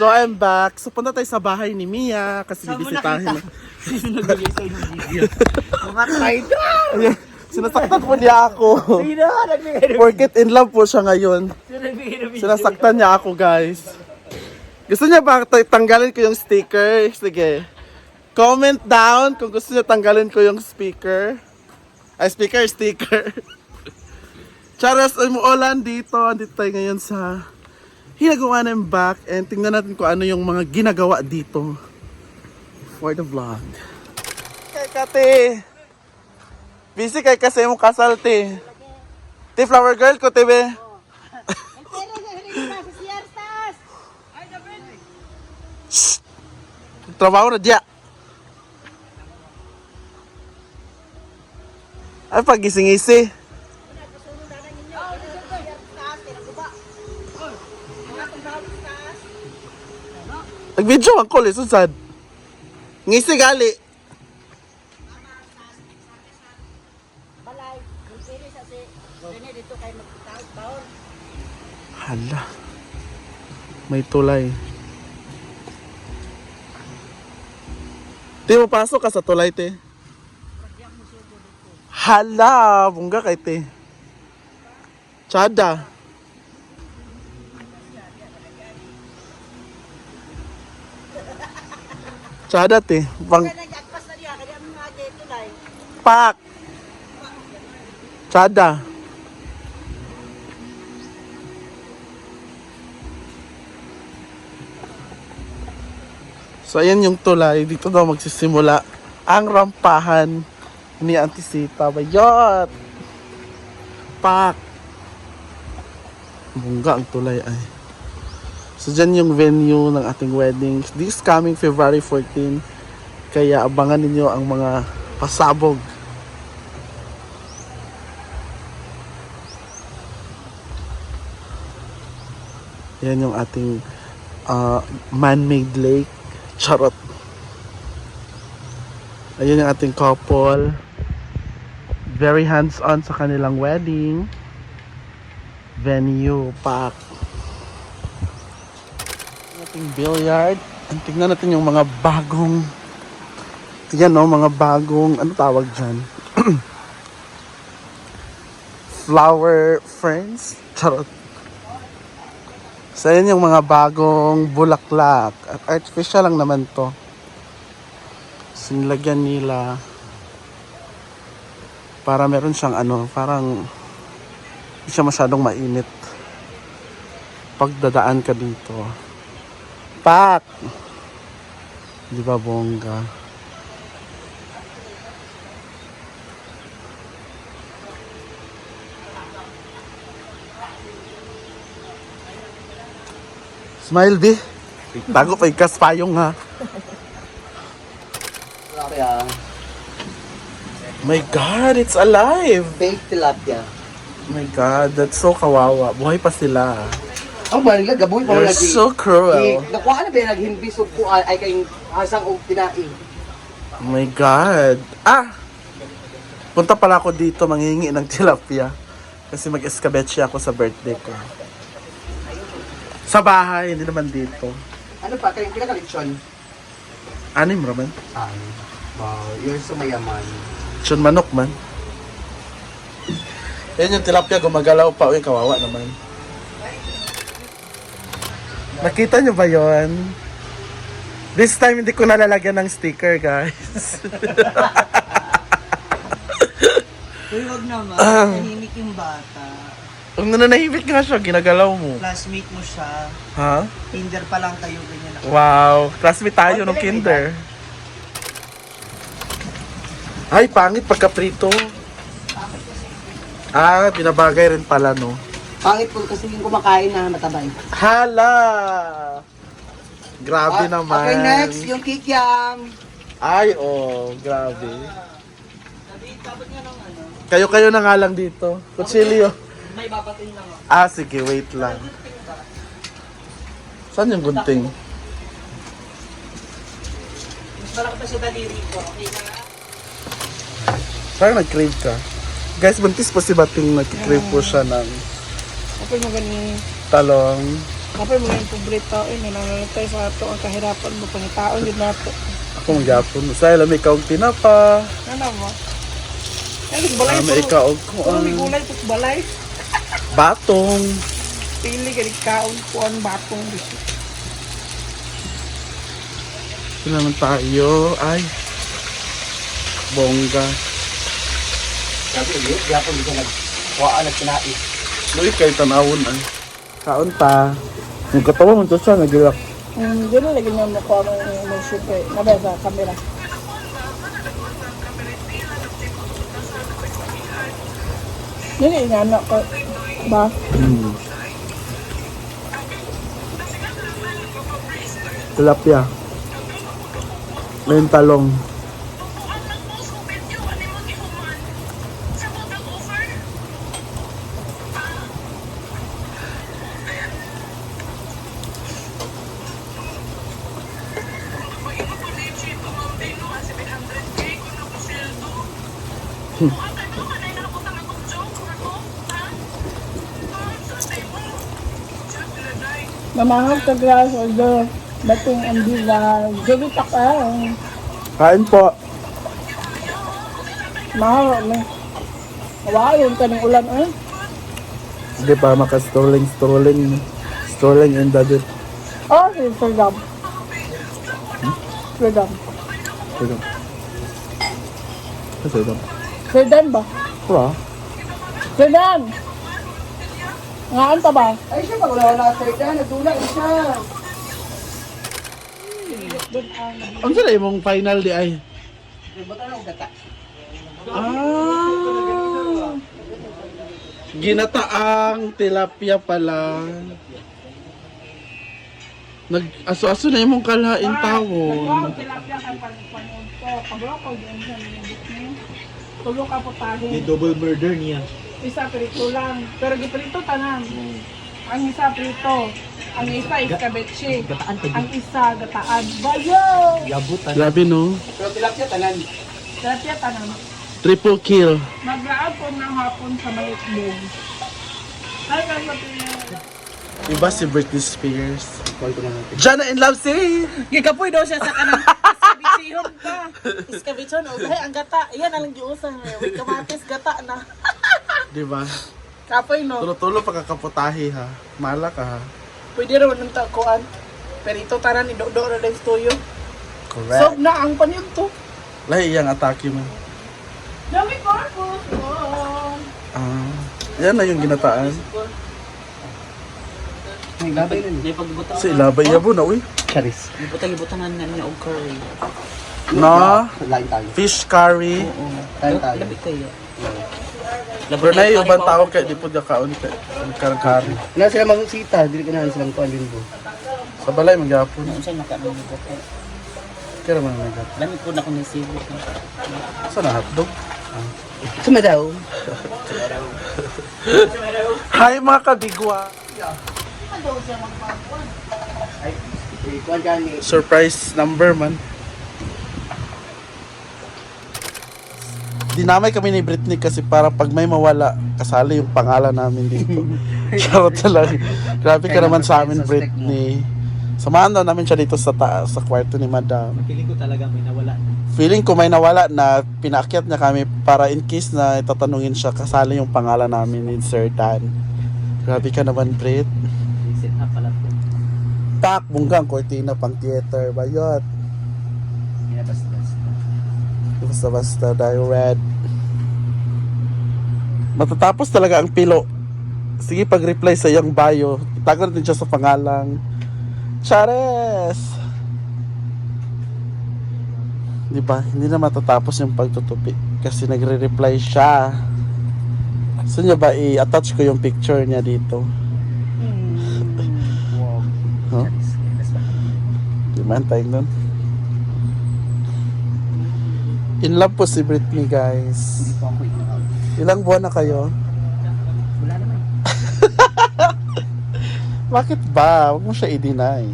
So I'm back. So punta tayo sa bahay ni Mia kasi bibisitahin. Sino nagbigay sa'yo ng video? Mga tayo! Ayun, sinasaktan po niya ako. Sino nagbigay ng Porket in love po siya ngayon. Sino nagbigay ng video? Sinasaktan niya ako, guys. Gusto niya ba tanggalin ko yung sticker? Sige. Comment down kung gusto niya tanggalin ko yung sticker. Charas, umuulan dito. Andito tayo ngayon sa Hinaguan and back. And tingnan natin kung ano yung mga ginagawa dito for the vlog. Kay Kate. Busy kay kasi mong kasal, te. Te, flower girl ko, te, be. Shhh! Trabaho na diya. Ay, pagising-isi. Nag-video ang call, susad. Ngisi gali. Hala. May tulay. Di mo pasok ka sa tulay, te. Hala, bungga kay te. Tsada. Tsada, te. Pak. Tsada. So, ayan yung tulay. Dito daw magsisimula ang rampahan ni Auntie Sita. Bayot! Pak! Bungga ang tulay ay. So, dyan yung venue ng ating wedding. This coming February 14. Kaya abangan ninyo ang mga pasabog. Yan yung ating man-made lake. Charot. Ayun yung ating couple. Very hands-on sa kanilang wedding. Venue, pack. Ating billiard. Tignan natin yung mga bagong, yan o, mga bagong, ano tawag dyan? Flower ferns. Charot. So, yan yung mga bagong bulaklak. At artificial lang naman to. So, nilagyan nila para meron siyang ano, parang hindi siya masyadong mainit pagdadaan ka dito. Pak! Di ba bongga? Smile, be. Bago pa ikas payong, ha. Tilapia. My God, it's alive. Fake tilapia. My God, that's so kawawa. Buhay pa sila. Ang ba nila gaboy pa You're lagi. so cruel. Nakuha na ba naghimbis og kuan ay kay hasang og tinaing. Oh my God. Ah! Punta pala ako dito, manghingi ng tilapia. Kasi mag-escabeche ako sa birthday ko. Sa bahay, hindi naman dito. Ano pa kayong pinaka-lechon? Anim raman. Ay, wow, you're so mayaman. Chun manok man. Yan yung tilapia, gumagalaw pa. Uy, kawawa naman. Nakita nyo ba yon? This time, hindi ko nalalagyan ng sticker, guys. Uy, wag naman. Tahimik yung bata. Kung nananahimik nga siya, ginagalaw mo. Classmate mo siya. Ha? Tinder pa lang kayo, ganyan ako. Wow, classmate tayo nung kinder. Ay, pangit pagka-prito. Ah, binabagay rin pala, no? Pangit po kasi yung kumakain na matabay. Hala! Grabe naman. Okay, next, yung kikiam. Ay, oh, grabe. Kayo-kayo na nga lang dito. Kutsilyo. May babatin lang ako. Ah, sige, wait lang. Saan yung gunting? Mas malaki pa sa daliri ko. Okay na. Parang nag-crave ka. Guys, buntis po si Bating. Nag-crave po siya ng Okay mo ganing. talong. Kapag mga yung pobre tao, nananatay sa ato ang kahirapan mo, pangitaon yun nato. Ako magyapon. Sa ila may kaog tinapa. Ano mo? Ano, balay May kaog Puro may gulay, pus balay. batong. Pili ka kaon kuan batong. Ito naman tayo. Ay. Bongga. Sabi ko, yapon dito nagkuhaan at kinais. Luwi kayo tanawon ay. Kaon ta. Yung katawa mo to siya, nagilak. Gano'n lagi naman ako ang emotion ko eh. Nabay sa camera. Yun yung inanak ko. Ba? Tilapia. May talong. Mamahal ka grass order. Batong ang diva. Gabi ka ka. Kain po. Mahal mo. Awayon ka ng ulan eh. Hindi pa maka-strolling in the dirt. Oh, si Serdam. Serdam. Ito. Kasi ito. Serdam ba? Wala. Serdam! Ngaan ka ba? Ay siya, pag wala sa ita, nagdula siya. Ang sila yung final di ay? Buta na ang gata. Ah. Ginataang tilapia pala. Nag-aso-aso na yung mong kalain tawon. Tilapia ka panood ko. Kabro ko din sa minibit niyo. Tulo ka po tayo. double murder niya. Isa prito lang. Pero giprito tanan. Ang isa prito. Ang isa iskabetsi. Gataan ka Ang isa gataan. Bayo! Yabutan. Grabe no? Pero tilapia tanan. Tilapia tanan. Triple kill. Magraan po ng hapon sa Malitbog. Ay, kaya Iba si Britney Spears. Diyan na in love si! Gikapoy daw siya sa kanang iskabitsihon ka. Iskabitsihon, okay, ang gata. Iyan alang giusan. May kamatis, gata na. Diba? Kapoy, no? Tulo-tulo pagkakaputahi ha. Mala ka ha. Pwede raw ng takuan. Pero ito taran ni Dodo na din stuyo. So, Correct. na ang panyon to. Lahi iyang atake mo. Dami ko ako. Ah. Yan na yung ginataan. May gabay na niya. Sa ilabay yabo na uy. Charis. Ibutang-ibutanan na niya og curry. Na Lain tayo. fish curry. Lain tayo. Labi kayo. Pero na yung ibang tao kaya di po kaon kay karkari. Na sila magsita, dili ka na silang kuan din po. Sa balay magyapon. Ano siya nakaano nito? Kaya man nagyap. Lami po na ko ni Cebu. Sa na hotdog. Sama daw. Hi mga kabigwa. Ay, kuan gani. Surprise number man. Dinamay kami ni Britney kasi para pag may mawala, kasali yung pangalan namin dito. Charot lang. Grabe ka naman sa amin, Britney. Samahan daw namin siya dito sa taas, sa kwarto ni Madam. Feeling ko talaga may nawala na. Feeling ko may nawala na pinaakyat niya kami para in case na itatanungin siya, kasali yung pangalan namin ni Sir Dan. Grabe ka naman, Brit. Reset up pala po. Tak, bunggang, cortina, pang theater, bayot. Basta-basta, dahil red. Matatapos talaga ang pilo. Sige, pag-reply sa iyong bio, itago natin siya sa pangalang Chares! Diba? Hindi na matatapos yung pagtutupi kasi nagre-reply siya. Gusto niya ba i-attach ko yung picture niya dito? Huh? Di man tayo nun. In love po si Britney, guys. Ilang buwan na kayo? Wala naman. Bakit ba? Huwag mo siya i-deny.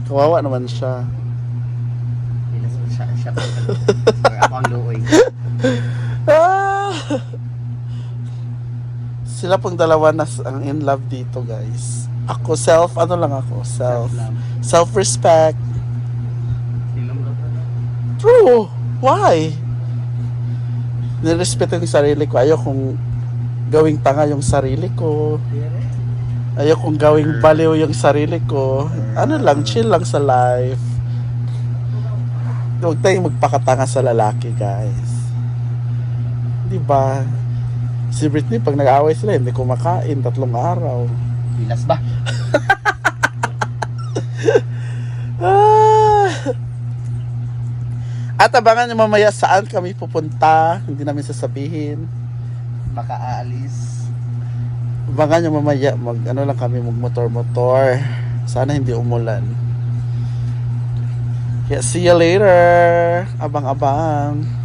Kawawa naman siya. Siya. Ako ang luoy. Ah! Sila pong dalawa na ang in love dito, guys. Ako, ano lang ako, Lang. self-respect. Sinom lang pala. True. Why? Nirespeto ko yung sarili ko. Ayaw kong gawing tanga yung sarili ko. Ayaw kong gawing baliw yung sarili ko. Ano lang, chill lang sa life. Huwag tayong magpakatanga sa lalaki, guys. Di ba? Si Britney, pag nag-away sila, hindi kumakain 3 araw. Bilas ba? Ah. At abangan nyo mamaya saan kami pupunta. Hindi namin sasabihin. Baka aalis. Abangan nyo mamaya. Ano lang kami, magmotor-motor. Sana hindi umulan. Kaya see you later. Abang-abang.